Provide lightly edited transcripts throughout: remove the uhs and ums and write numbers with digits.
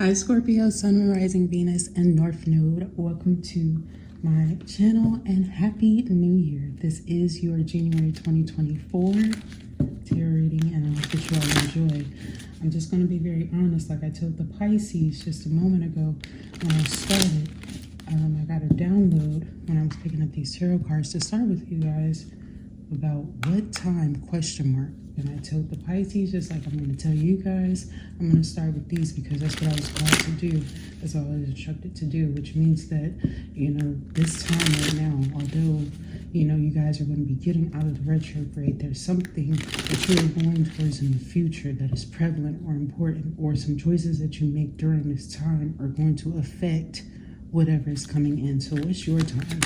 Hi Scorpio, Sun, Rising, Venus, and North Node. Welcome to my channel and Happy New Year. This is your January 2024 tarot reading and I hope that you all enjoy. I'm just going to be very honest, like I told the Pisces just a moment ago when I started. I got a download when I was picking up these tarot cards to start with you guys about what time, question mark. And I told the Pisces, just like I'm going to tell you guys, I'm going to start with these because that's what I was called to do. That's all I was instructed to do, which means that, this time right now, although, you guys are going to be getting out of the retrograde, there's something that you're going towards in the future that is prevalent or important, or some choices that you make during this time are going to affect whatever is coming in. So what's your time?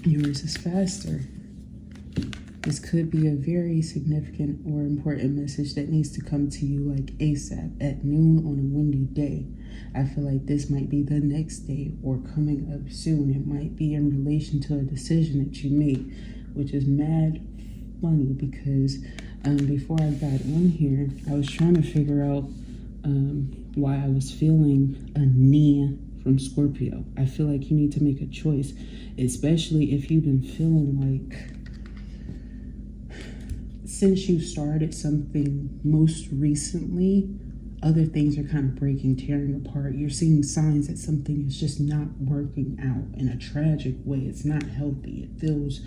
Yours is faster. This could be a very significant or important message that needs to come to you like ASAP at noon on a windy day. I feel like this might be the next day or coming up soon. It might be in relation to a decision that you made, which is mad funny because before I got on here, I was trying to figure out why I was feeling a knee from Scorpio. I feel like you need to make a choice, especially if you've been feeling like since you started something most recently, other things are kind of breaking, tearing apart. You're seeing signs that something is just not working out in a tragic way. It's not healthy. It feels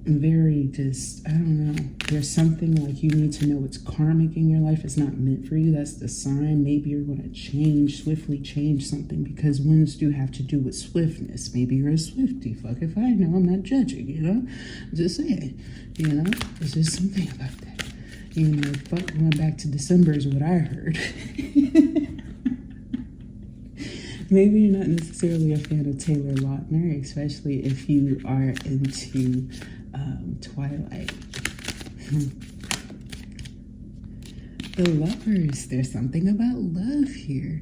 very just, I don't know. There's something like you need to know it's karmic in your life. It's not meant for you. That's the sign. Maybe you're going to swiftly change something, because winds do have to do with swiftness. Maybe you're a Swiftie. Fuck if I know. I'm not judging, I'm just saying, there's just something about that. Fuck going back to December is what I heard. Maybe you're not necessarily a fan of Taylor Lautner, especially if you are into Twilight. The Lovers, there's something about love here.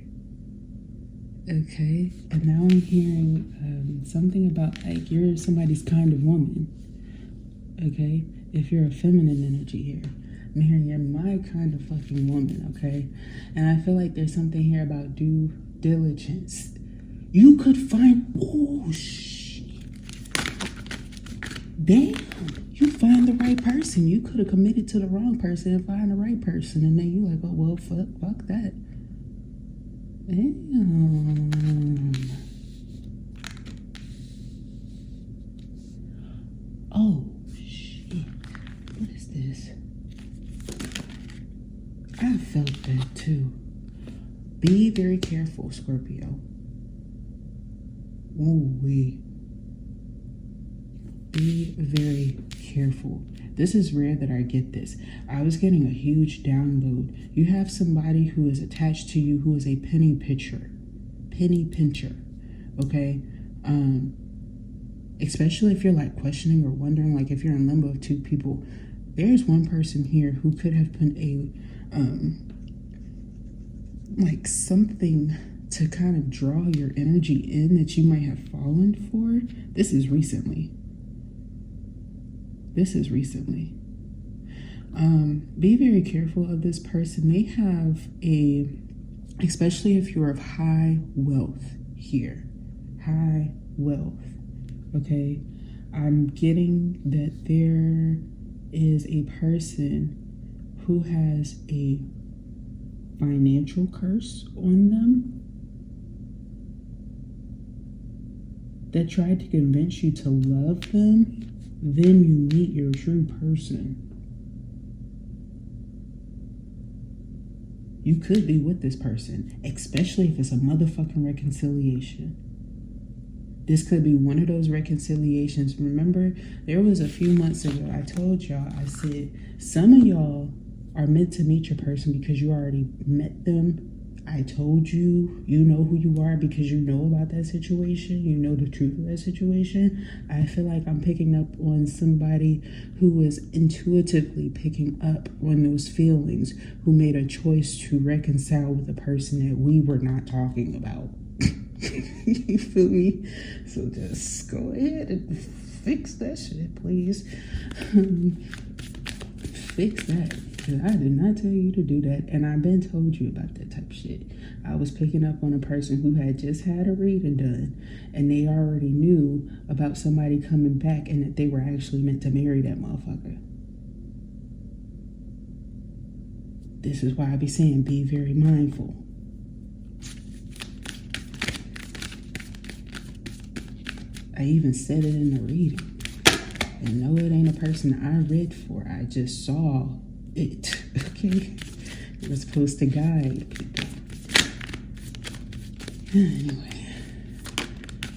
Okay, and now I'm hearing something about like you're somebody's kind of woman. Okay, if you're a feminine energy here, I'm hearing you're my kind of fucking woman. Okay, and I feel like there's something here about due diligence. You could find, oh shit, damn, you find the right person. You could have committed to the wrong person and find the right person, and then you like, oh well, fuck that. Damn. Oh shit, what is this? I felt that too. Be very careful, Scorpio. Ooh-wee. Be very careful. This is rare that I get this. I was getting a huge download. You have somebody who is attached to you who is a penny pincher, okay? Especially if you're like questioning or wondering, like if you're in limbo of two people, there's one person here who could have put a like something to kind of draw your energy in that you might have fallen for. This is recently. Be very careful of this person. They have especially if you're of high wealth here. High wealth. Okay? I'm getting that there is a person who has a financial curse on them that tried to convince you to love them. Then you meet your true person. You could be with this person, especially if it's a motherfucking reconciliation. This could be one of those reconciliations. Remember, there was a few months ago, I told y'all, I said, some of y'all are meant to meet your person because you already met them. I told you, you know who you are because you know about that situation. You know the truth of that situation. I feel like I'm picking up on somebody who is intuitively picking up on those feelings, who made a choice to reconcile with a person that we were not talking about. You feel me? So just go ahead and fix that shit, please. Fix that. Because I did not tell you to do that. And I've been told you about that type of shit. I was picking up on a person who had just had a reading done. And they already knew about somebody coming back and that they were actually meant to marry that motherfucker. This is why I be saying be very mindful. I even said it in the reading. And no, it ain't a person I read for. I just saw it. Okay? It was supposed to guide people. Anyway,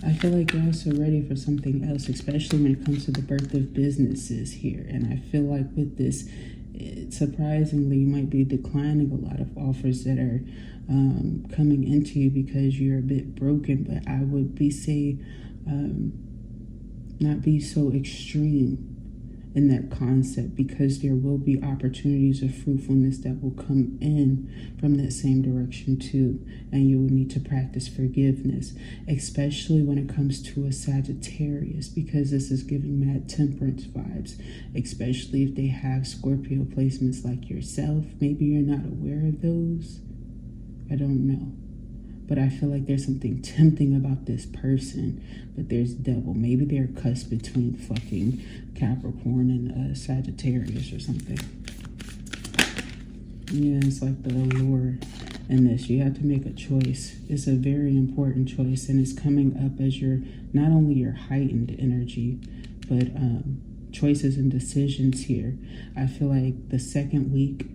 I feel like you're also ready for something else, especially when it comes to the birth of businesses here. And I feel like with this, surprisingly, you might be declining a lot of offers that are coming into you because you're a bit broken. But I would not be so extreme in that concept, because there will be opportunities of fruitfulness that will come in from that same direction too. And you will need to practice forgiveness, especially when it comes to a Sagittarius, because this is giving mad temperance vibes, especially if they have Scorpio placements like yourself. Maybe you're not aware of those. I don't know. But I feel like there's something tempting about this person, but there's devil. Maybe they're a cusp between fucking Capricorn and Sagittarius or something. Yeah, it's like the allure in this. You have to make a choice. It's a very important choice, and it's coming up as not only your heightened energy, but choices and decisions here. I feel like the second week,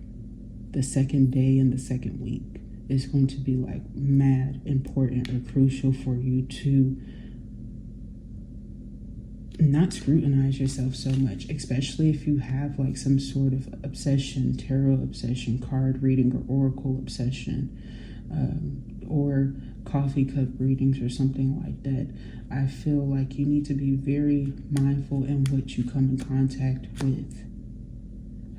the second day, and the second week is going to be like mad important or crucial for you to not scrutinize yourself so much, especially if you have like some sort of obsession, tarot obsession, card reading, or oracle obsession, or coffee cup readings or something like that. I feel like you need to be very mindful in what you come in contact with.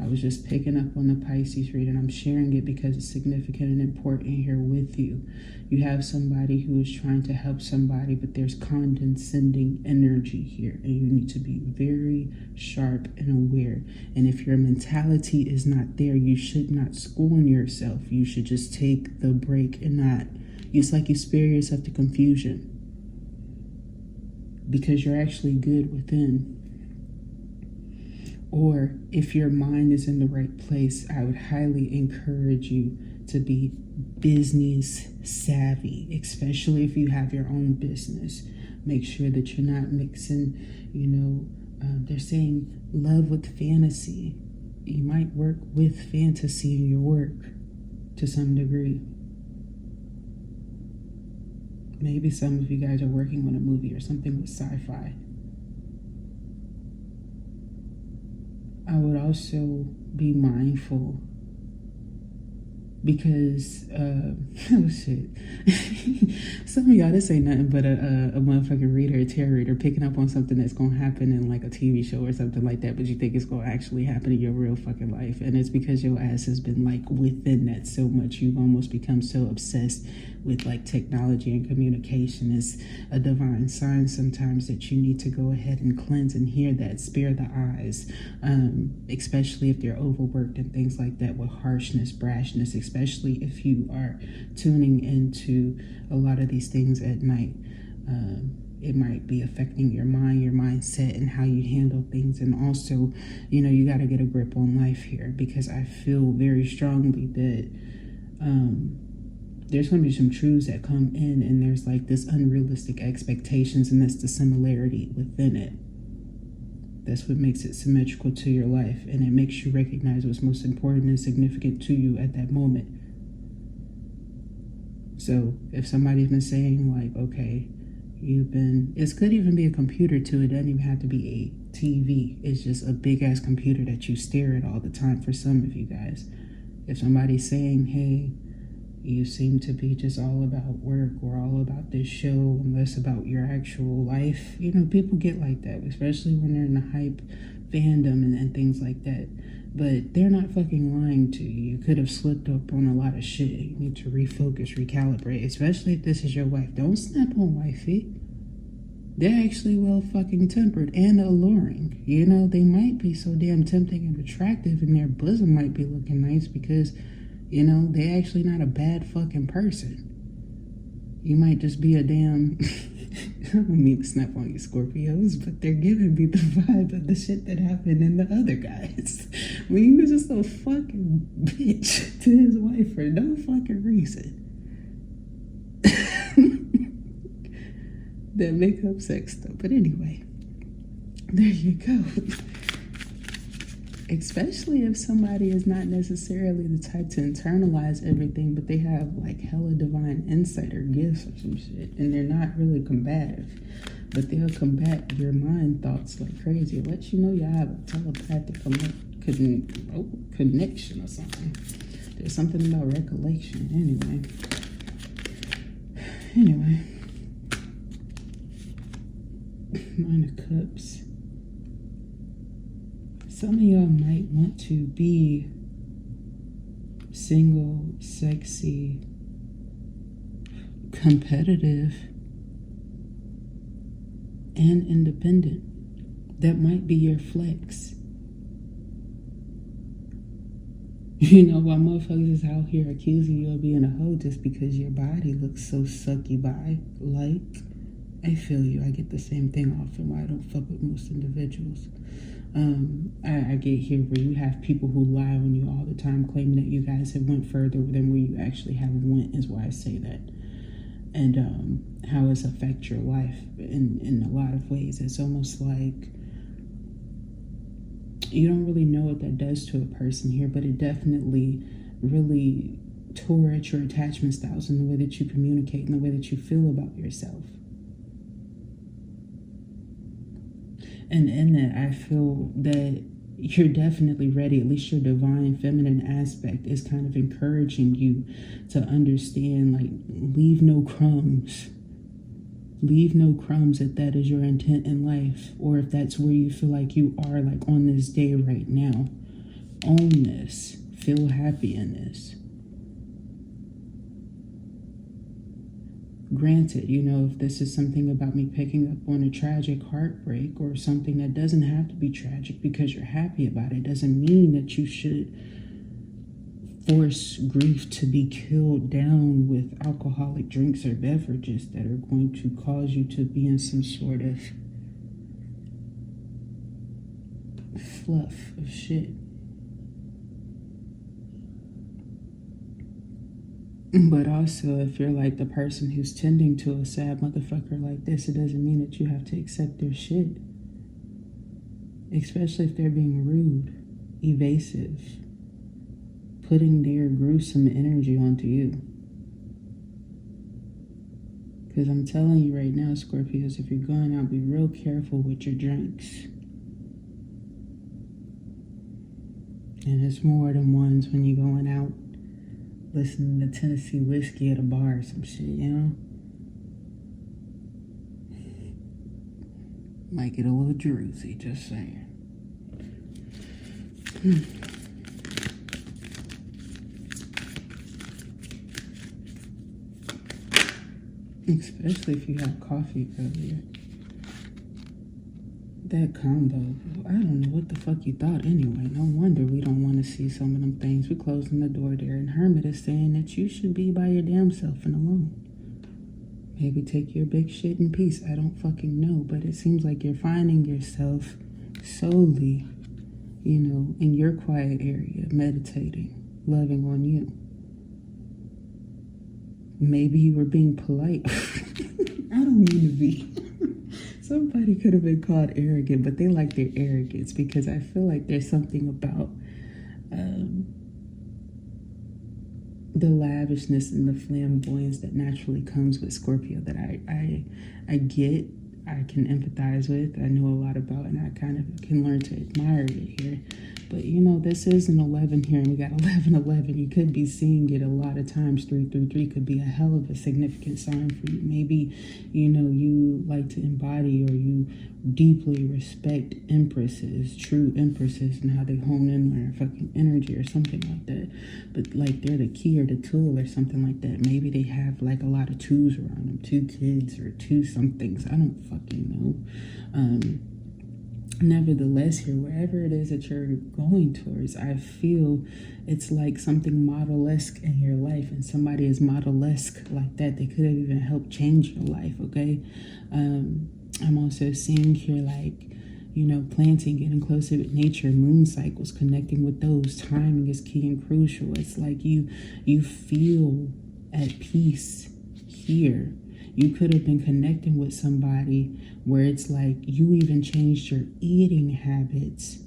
I was just picking up on the Pisces reading. I'm sharing it because it's significant and important here with you. You have somebody who is trying to help somebody, but there's condescending energy here, and you need to be very sharp and aware. And if your mentality is not there, you should not scorn yourself. You should just take the break and not. It's like you spare yourself the confusion, because you're actually good within. Or if your mind is in the right place, I would highly encourage you to be business savvy, especially if you have your own business. Make sure that you're not mixing, they're saying love with fantasy. You might work with fantasy in your work to some degree. Maybe some of you guys are working on a movie or something with sci-fi. I would also be mindful because, oh shit, some of y'all, this ain't nothing but a motherfucking reader, a tarot reader, picking up on something that's going to happen in like a TV show or something like that, but you think it's going to actually happen in your real fucking life. And it's because your ass has been like within that so much. You've almost become so obsessed with like technology and communication. It's a divine sign sometimes that you need to go ahead and cleanse and hear that, spare the eyes, especially if they're overworked and things like that, with harshness, brashness, especially if you are tuning into a lot of these things at night. It might be affecting your mind, your mindset, and how you handle things. And also, you got to get a grip on life here, because I feel very strongly that there's going to be some truths that come in, and there's like this unrealistic expectations, and that's the similarity within it. That's what makes it symmetrical to your life, and it makes you recognize what's most important and significant to you at that moment. So if somebody's been saying like, okay, it could even be a computer too. It doesn't even have to be a TV. It's just a big ass computer that you stare at all the time for some of you guys. If somebody's saying, hey, you seem to be just all about work or all about this show and less about your actual life. People get like that, especially when they're in the hype fandom and things like that. But they're not fucking lying to you. You could have slipped up on a lot of shit. You need to refocus, recalibrate, especially if this is your wife. Don't snap on wifey. they're actually well fucking tempered and alluring. You know, they might be so damn tempting and attractive, and their bosom might be looking nice because, you know, they're actually not a bad fucking person. You might just be a damn I don't mean to snap on you Scorpios, but they're giving me the vibe of the shit that happened in the other guys. When he was just a fucking bitch to his wife for no fucking reason. That makeup sex stuff. But anyway, there you go. Especially if somebody is not necessarily the type to internalize everything, but they have like hella divine insight or gifts or some shit, and they're not really combative, but they'll combat your mind thoughts like crazy. It lets you know you have a telepathic connection or something. There's something about recollection. Anyway. Nine of Cups. Some of y'all might want to be single, sexy, competitive, and independent. That might be your flex. You know, while motherfuckers is out here accusing you of being a hoe just because your body looks so sucky by, like, I feel you. I get the same thing often why I don't fuck with most individuals. I get here where you have people who lie on you all the time, claiming that you guys have went further than where you actually have went, is why I say that. And how it's affect your life in a lot of ways. It's almost like you don't really know what that does to a person here, but it definitely really tore at your attachment styles and the way that you communicate and the way that you feel about yourself. And in that, I feel that you're definitely ready. At least your divine feminine aspect is kind of encouraging you to understand, like, leave no crumbs. Leave no crumbs if that is your intent in life, or if that's where you feel like you are, like on this day right now. Own this. Feel happy in this. Granted, you know, if this is something about me picking up on a tragic heartbreak or something that doesn't have to be tragic because you're happy about it, doesn't mean that you should force grief to be killed down with alcoholic drinks or beverages that are going to cause you to be in some sort of fluff of shit. But also, if you're like the person who's tending to a sad motherfucker like this, it doesn't mean that you have to accept their shit. Especially if they're being rude, evasive, putting their gruesome energy onto you. Because I'm telling you right now, Scorpios, if you're going out, be real careful with your drinks. And it's more than once when you're going out listening to Tennessee whiskey at a bar or some shit, you know? Might get a little druzy, just saying. Especially if you had coffee earlier. That combo, I don't know what the fuck you thought anyway. No wonder we don't want to see some of them things. We're closing the door there, and Hermit is saying that you should be by your damn self and alone. Maybe take your big shit in peace. I don't fucking know, but it seems like you're finding yourself solely, you know, in your quiet area, meditating, loving on you. Maybe you were being polite. I don't mean to be. Somebody could have been called arrogant, but they like their arrogance because I feel like there's something about the lavishness and the flamboyance that naturally comes with Scorpio that I get, I can empathize with, I know a lot about, and I kind of can learn to admire it here. But this is an 11 here, and we got 11. You could be seeing it a lot of times. 333 could be a hell of a significant sign for you. Maybe, you like to embody, or you deeply respect empresses, true empresses, and how they hone in on their fucking energy or something like that. But like they're the key or the tool or something like that. Maybe they have like a lot of twos around them, 2 kids or 2 somethings. I don't fucking know. Nevertheless, here, wherever it is that you're going towards, I feel it's like something model-esque in your life, and somebody is model-esque like that. They could have even helped change your life, okay? I'm also seeing here, like, planting, getting closer with nature, moon cycles, connecting with those. Timing is key and crucial. It's like you feel at peace here. You could have been connecting with somebody where it's like you even changed your eating habits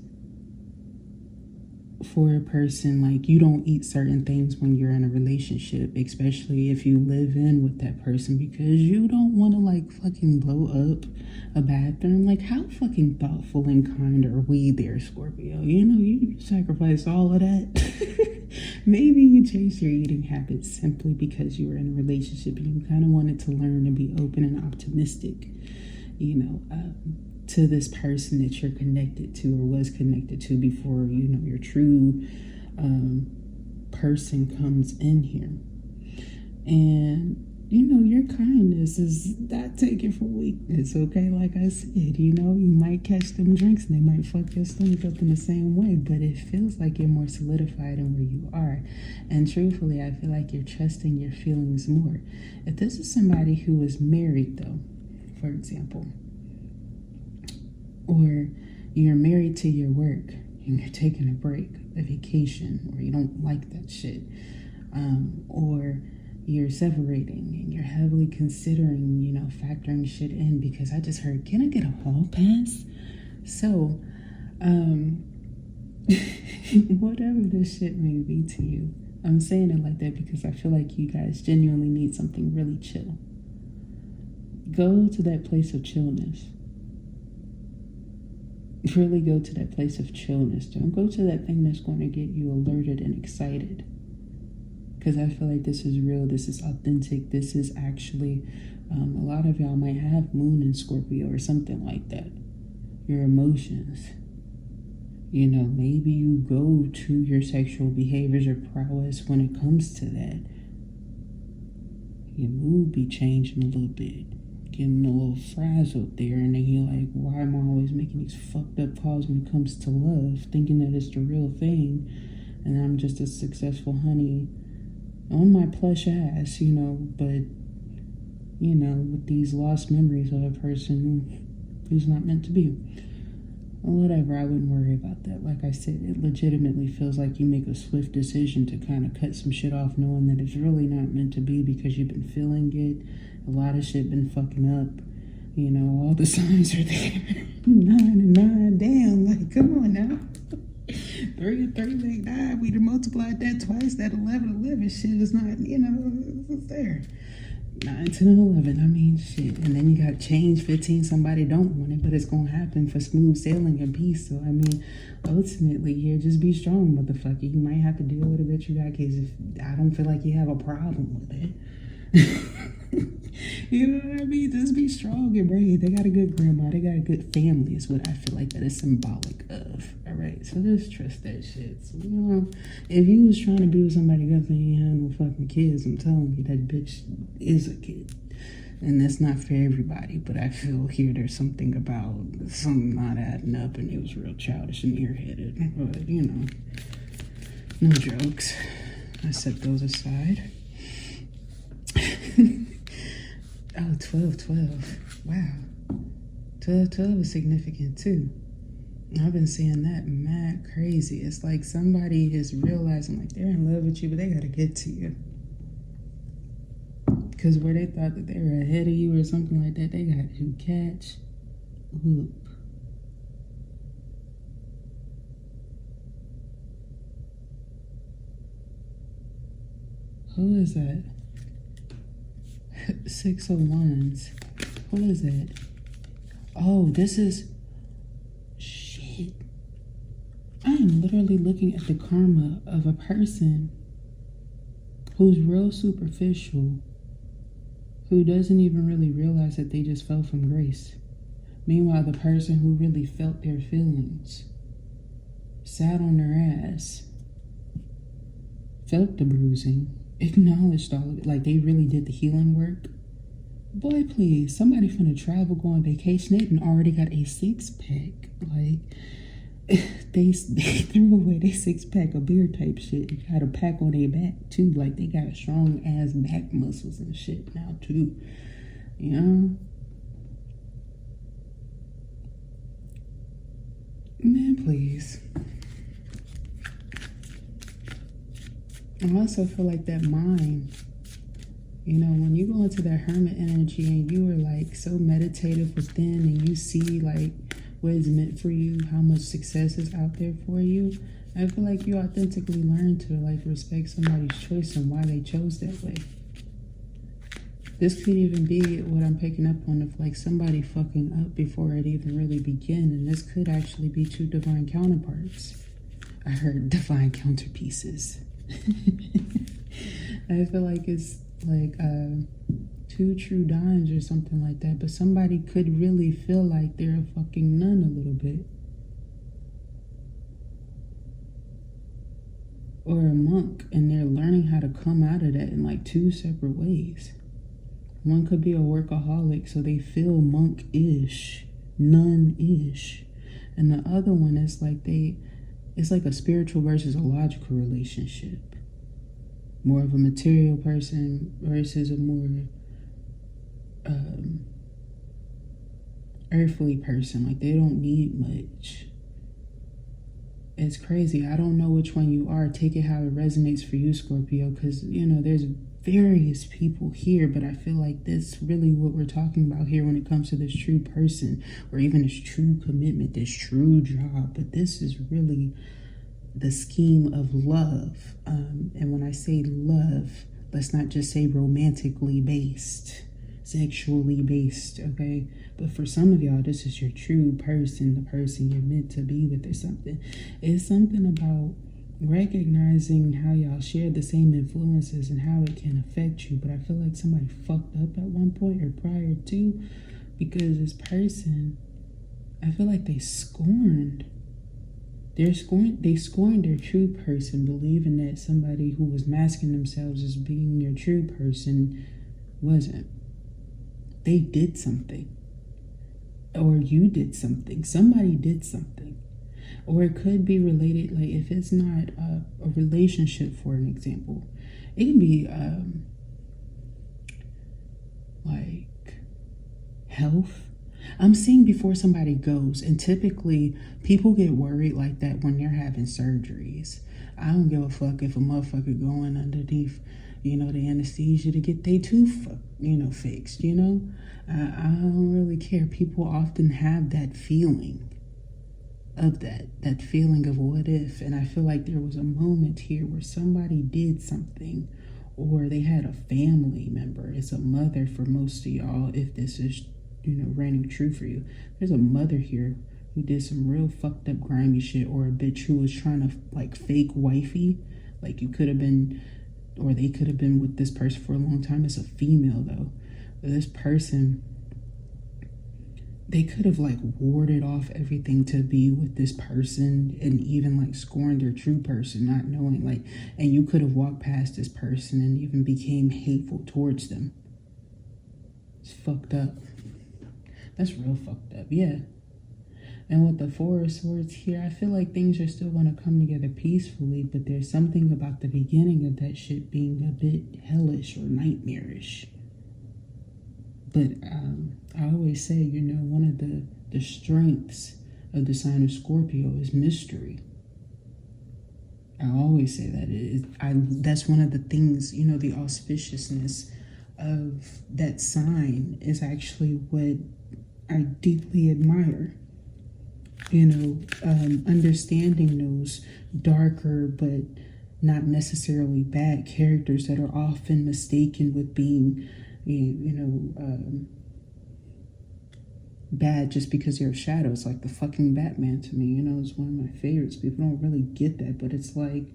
for a person. Like, you don't eat certain things when you're in a relationship, especially if you live in with that person, because you don't want to like fucking blow up a bathroom. Like, how fucking thoughtful and kind are we there, Scorpio? You sacrifice all of that. Maybe you changed your eating habits simply because you were in a relationship and you kind of wanted to learn and be open and optimistic, to this person that you're connected to or was connected to before, your true person comes in here. And, your kindness is not taken for weakness, okay? Like I said, you might catch them drinks and they might fuck your stomach up in the same way, but it feels like you're more solidified in where you are. And truthfully, I feel like you're trusting your feelings more. If this is somebody who is married, though, for example, or you're married to your work and you're taking a break, a vacation, or you don't like that shit, or you're separating and you're heavily considering, factoring shit in, because I just heard, can I get a hall pass? So, whatever this shit may be to you, I'm saying it like that because I feel like you guys genuinely need something really chill. Go to that place of chillness. Really go to that place of chillness. Don't go to that thing that's going to get you alerted and excited. Because I feel like this is real. This is authentic. This is actually, a lot of y'all might have moon in Scorpio or something like that. Your emotions. Maybe you go to your sexual behaviors or prowess when it comes to that. Your mood be changing a little bit. Getting a little frazzled there, and then you're like, why am I always making these fucked up calls when it comes to love, thinking that it's the real thing, and I'm just a successful honey on my plush ass, but with these lost memories of a person who's not meant to be. Whatever, I wouldn't worry about that. Like I said, it legitimately feels like you make a swift decision to kind of cut some shit off, knowing that it's really not meant to be, because you've been feeling it. A lot of shit been fucking up. All the signs are there. 9 and 9, damn, like, come on now. 3 and 3 make 9. We done multiplied that twice. That 11 shit is not, it's there. 9, 10, and 11. I mean, shit. And then you got change 15. Somebody don't want it, but it's gonna happen for smooth sailing and peace. So, I mean, ultimately, here, just be strong, motherfucker. You might have to deal with a bitch you got, because if I don't feel like you have a problem with it. You know what I mean? Just be strong and brave. They got a good grandma. They got a good family, is what I feel like that is symbolic of. All right? So just trust that shit. So, if you was trying to be with somebody else and you had no fucking kids, I'm telling you, that bitch is a kid. And that's not for everybody. But I feel here there's something about something not adding up, and it was real childish and ear-headed. But, no jokes. I set those aside. Oh, 12. Wow. 12 is significant too. I've been seeing that mad crazy. It's like somebody is realizing like they're in love with you, but they gotta get to you. Because where they thought that they were ahead of you or something like that, they got to catch up. Who is that? 6 of Wands. Who is it? Oh, this is... Shit. I am literally literally looking at the karma of a person who's real superficial, who doesn't even really realize that they just fell from grace. Meanwhile, the person who really felt their feelings, sat on their ass, felt the bruising, acknowledged all of it, like they really did the healing work. Boy, please, somebody finna travel, go on vacation, they done already got a six-pack. Like, they threw away their six-pack of beer type shit. You got a pack on their back, too. Like, they got strong-ass back muscles and shit now, too. You know? Man, please. I also feel like that mind, you know, when you go into that hermit energy and you are like so meditative within and you see like what is meant for you, how much success is out there for you, I feel like you authentically learn to like respect somebody's choice and why they chose that way. This could even be what I'm picking up on of like somebody fucking up before it even really began, and this could actually be two divine counterparts. I heard divine counterpieces. I feel like it's like two true dimes or something like that, but somebody could really feel like they're a fucking nun a little bit, or a monk, and they're learning how to come out of that in like two separate ways. One could be a workaholic, so they feel monk-ish, nun-ish, and the other one is like it's like a spiritual versus a logical relationship. More of a material person versus a more earthly person. Like, they don't need much. It's crazy. I don't know which one you are. Take it how it resonates for you, Scorpio, because, you know, there's various people here, but I feel like that's really what we're talking about here when it comes to this true person, or even this true commitment, this true job. But this is really the scheme of love. And when I say love, let's not just say romantically based, sexually based, okay? But for some of y'all, this is your true person, the person you're meant to be with or something. It's something about recognizing how y'all share the same influences and how it can affect you. But I feel like somebody fucked up at one point or prior to, because this person, I feel like they scorned their true person, believing that somebody who was masking themselves as being your true person wasn't. They did something, or you did something, somebody did something. Or it could be related, like if it's not a relationship, for an example, it can be like health. I'm seeing before somebody goes, and typically people get worried like that when they're having surgeries. I don't give a fuck if a motherfucker going underneath, you know, the anesthesia to get their tooth, you know, fixed, you know. I don't really care. People often have that feeling of that feeling of what if, and I feel like there was a moment here where somebody did something, or they had a family member. It's a mother for most of y'all, if this is, you know, reigning true for you. There's a mother here who did some real fucked up grimy shit, or a bitch who was trying to like fake wifey. Like, you could have been, or they could have been with this person for a long time. It's a female though. But this person, they could have like warded off everything to be with this person, and even like scorned their true person, not knowing, like, and you could have walked past this person and even became hateful towards them. It's fucked up. That's real fucked up, yeah. And with the Four of Swords here, I feel like things are still going to come together peacefully, but there's something about the beginning of that shit being a bit hellish or nightmarish. But I always say, you know, one of the strengths of the sign of Scorpio is mystery. I always say that. That's one of the things, you know, the auspiciousness of that sign is actually what I deeply admire. You know, understanding those darker but not necessarily bad characters that are often mistaken with being, you know, bad just because you're a shadow. It's like the fucking Batman to me, you know, is one of my favorites. People don't really get that, but it's like,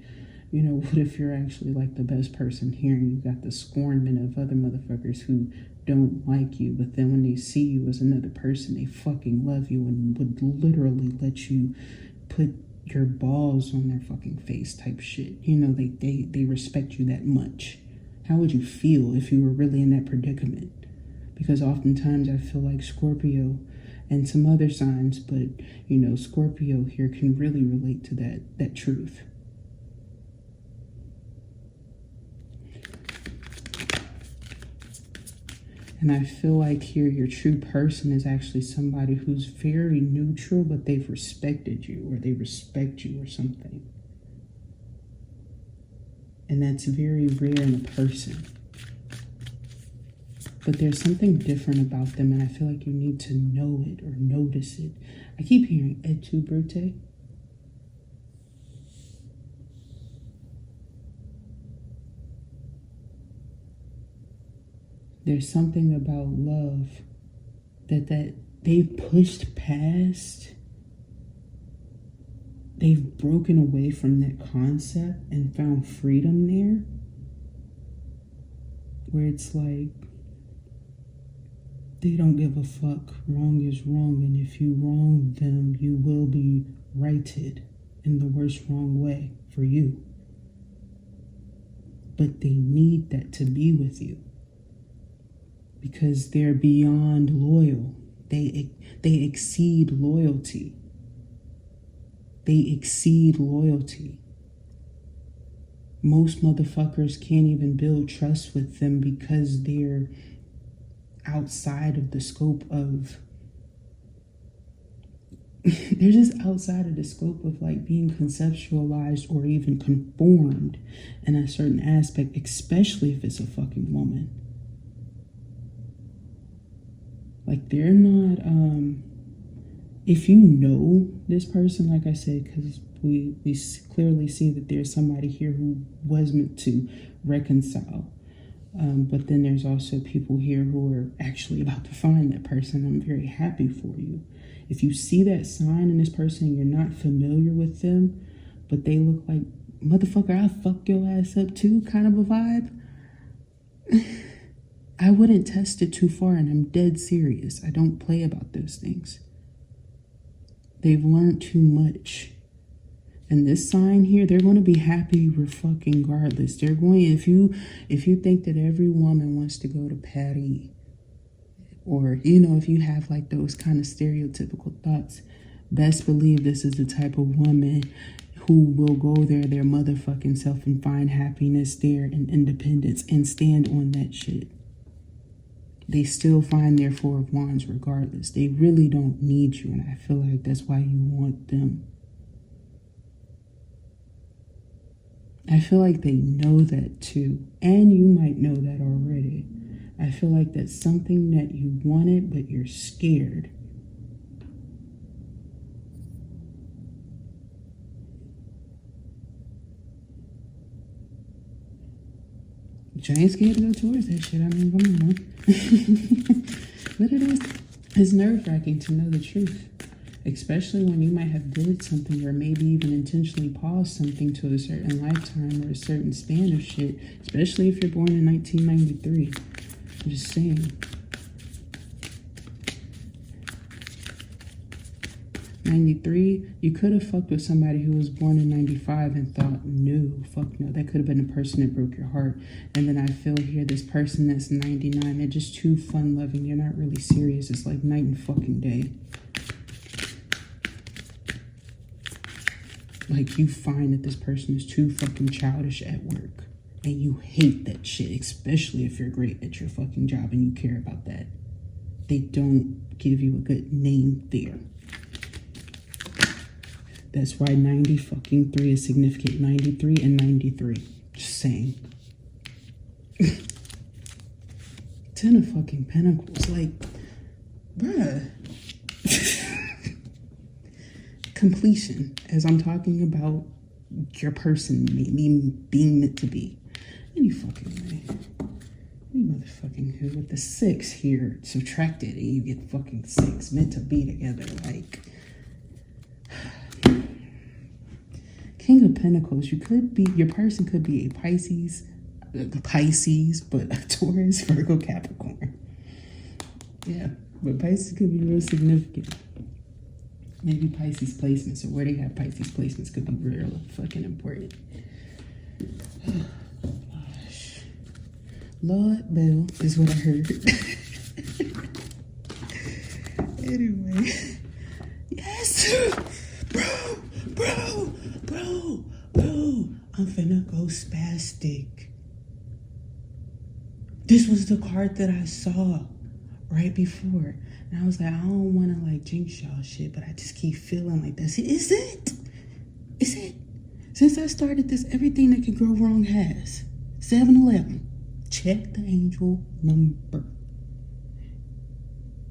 you know, what if you're actually like the best person here and you got the scornment of other motherfuckers who don't like you, but then when they see you as another person, they fucking love you and would literally let you put your balls on their fucking face type shit. You know, they respect you that much. How would you feel if you were really in that predicament? Because oftentimes I feel like Scorpio and some other signs, but you know, Scorpio here can really relate to that truth. And I feel like here your true person is actually somebody who's very neutral, but they've respected you or they respect you or something. And that's very rare in a person. But there's something different about them, and I feel like you need to know it or notice it. I keep hearing et tu, Brute. There's something about love that they've pushed past. They've broken away from that concept and found freedom there. Where it's like, they don't give a fuck. Wrong is wrong, and if you wrong them, you will be righted in the worst wrong way for you. But they need that to be with you. Because they're beyond loyal. They exceed loyalty. They exceed loyalty. Most motherfuckers can't even build trust with them because they're outside of the scope of they're just outside of the scope of like being conceptualized or even conformed in a certain aspect, especially if it's a fucking woman. Like, they're not, if you know this person, like I said, because we clearly see that there's somebody here who was meant to reconcile. But then there's also people here who are actually about to find that person. I'm very happy for you. If you see that sign in this person and you're not familiar with them, but they look like, motherfucker, I'll fuck your ass up too, kind of a vibe. I wouldn't test it too far, and I'm dead serious. I don't play about those things. They've learned too much. And this sign here, they're going to be happy fucking regardless. They're going, if you think that every woman wants to go to Paris, or, you know, if you have like those kind of stereotypical thoughts, best believe this is the type of woman who will go there, their motherfucking self, and find happiness there and independence and stand on that shit. They still find their Four of Wands regardless. They really don't need you, and I feel like that's why you want them. I feel like they know that too, and you might know that already. I feel like that's something that you wanted, but you're scared. You ain't scared to go towards that shit. I mean, come on. But it's nerve-wracking to know the truth. Especially when you might have did something or maybe even intentionally paused something to a certain lifetime or a certain span of shit. Especially if you're born in 1993. I'm just saying. 93, you could have fucked with somebody who was born in 95 and thought, no, fuck no. That could have been the person that broke your heart. And then I feel here, this person that's 99, they're just too fun-loving. They're not really serious. It's like night and fucking day. Like, you find that this person is too fucking childish at work. And you hate that shit, especially if you're great at your fucking job and you care about that. They don't give you a good name there. That's why 90 fucking 3 is significant. 93 and 93. Just saying. 10 of fucking Pentacles. Like, bruh. Completion. As I'm talking about your person maybe being meant to be. Any fucking way. motherfucking who with the 6 here subtracted and you get fucking 6 meant to be together. Like, King of Pentacles, your person could be a Pisces, but a Taurus, Virgo, Capricorn. Yeah, but Pisces could be real significant. Maybe Pisces placements, or where they have Pisces placements, could be real fucking important. Gosh. Lord Bell is what I heard. Anyway. Yes! Bro! I'm finna go spastic. This was the card that I saw right before. And I was like, I don't want to like jinx y'all shit, but I just keep feeling like that's it. Is it? Since I started this, everything that could go wrong has. 7-Eleven. Check the angel number.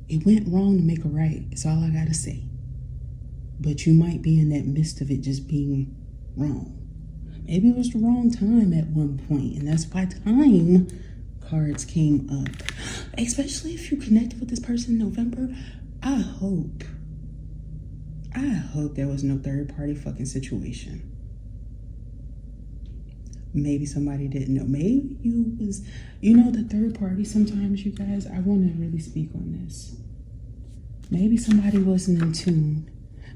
It went wrong to make a right. It's all I gotta say. But you might be in that midst of it just being wrong. Maybe it was the wrong time at one point, and that's why time cards came up. Especially if you connected with this person in November. I hope there was no third party fucking situation. Maybe somebody didn't know. Maybe the third party sometimes, you guys, I want to really speak on this. Maybe somebody wasn't in tune.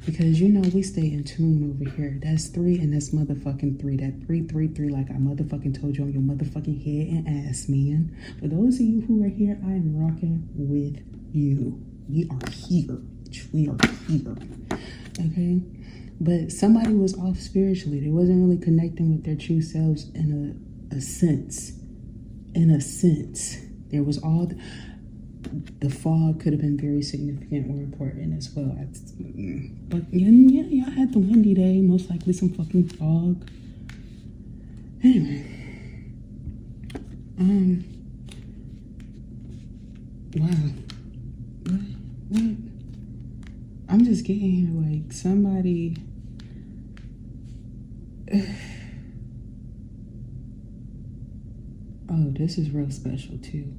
Because we stay in tune over here. That's 3 and that's motherfucking 3. That 333, like I motherfucking told you on your motherfucking head and ass, man. For those of you who are here, I am rocking with you. We are here. We are here. Okay? But somebody was off spiritually. They wasn't really connecting with their true selves in a sense. In a sense. There was all... The fog could have been very significant or important as well. But yeah, I had the windy day, most likely some fucking fog. Anyway. Wow. What? I'm just getting here like somebody... Oh, this is real special too.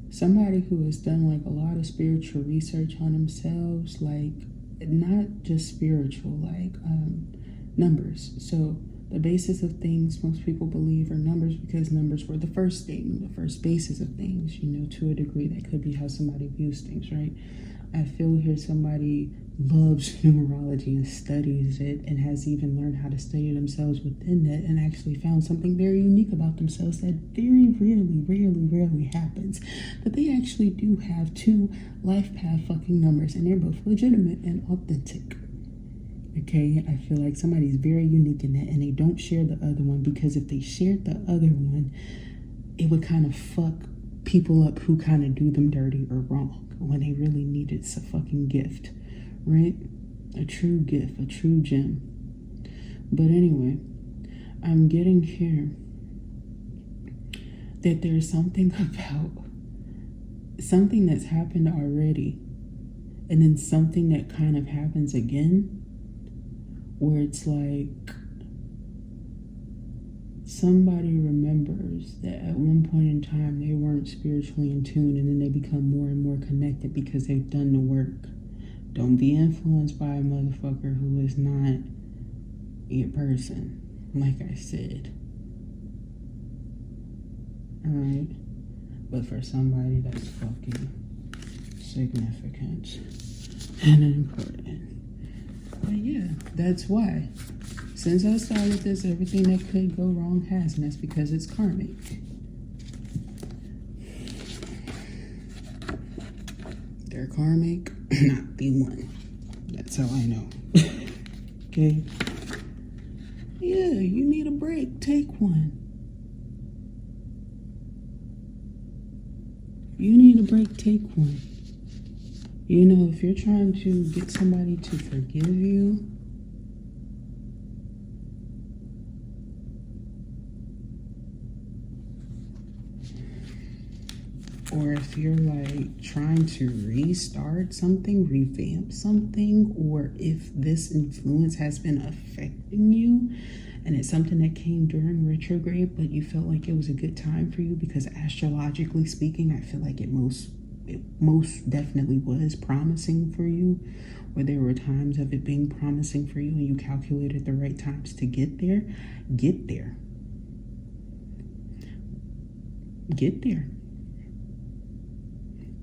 Somebody who has done like a lot of spiritual research on themselves, like not just spiritual, like numbers. So the basis of things most people believe are numbers because numbers were the first thing, the first basis of things, to a degree. That could be how somebody views things, right? I feel here somebody loves numerology and studies it and has even learned how to study themselves within that and actually found something very unique about themselves that very rarely happens. That they actually do have 2 life path fucking numbers and they're both legitimate and authentic. Okay, I feel like somebody's very unique in that and they don't share the other one because if they shared the other one, it would kind of fuck people up who kind of do them dirty or wrong when they really needed a fucking gift. Right? A true gift, a true gem. But anyway, I'm getting here that there's something about something that's happened already and then something that kind of happens again where it's like somebody remembers that at one point in time they weren't spiritually in tune and then they become more and more connected because they've done the work. Don't be influenced by a motherfucker who is not your person, like I said. Alright? But for somebody that's fucking significant and important. But yeah, that's why. Since I started this, everything that could go wrong has, and that's because it's karmic. They're karmic, not the one. That's how I know. Okay? Yeah, you need a break. Take one. You need a break. Take one. If you're trying to get somebody to forgive you, or if you're like trying to restart something, revamp something, or if this influence has been affecting you And it's something that came during retrograde, but you felt like it was a good time for you because astrologically speaking, I feel like it most definitely was promising for you, or there were times of it being promising for you and you calculated the right times to get there. Get there. Get there.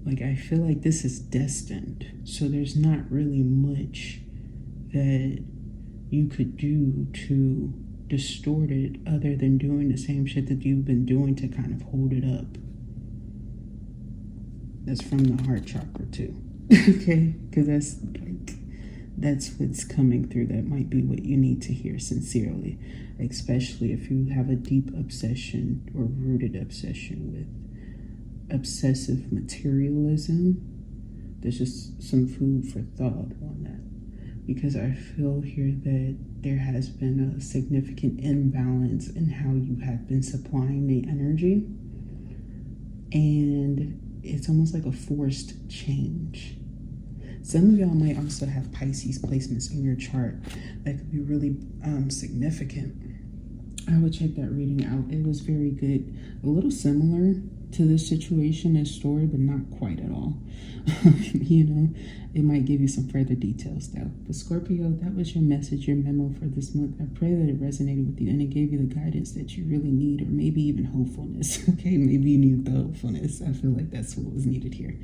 Like, I feel like this is destined. So there's not really much that you could do to distort it other than doing the same shit that you've been doing to kind of hold it up. That's from the heart chakra too. Okay? Because that's what's coming through. That might be what you need to hear sincerely, especially if you have a deep obsession or rooted obsession with obsessive materialism. There's just some food for thought on that, because I feel here that there has been a significant imbalance in how you have been supplying the energy, and it's almost like a forced change. Some of y'all might also have Pisces placements in your chart that could be really significant. I would check that reading out. It was very good. A little similar to this situation and story, but not quite at all. You know, it might give you some further details though. But Scorpio, that was your message, your memo for this month. I pray that it resonated with you and it gave you the guidance that you really need, or maybe even hopefulness. Okay, maybe you need the hopefulness. I feel like that's what was needed here.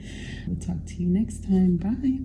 We'll talk to you next time. Bye.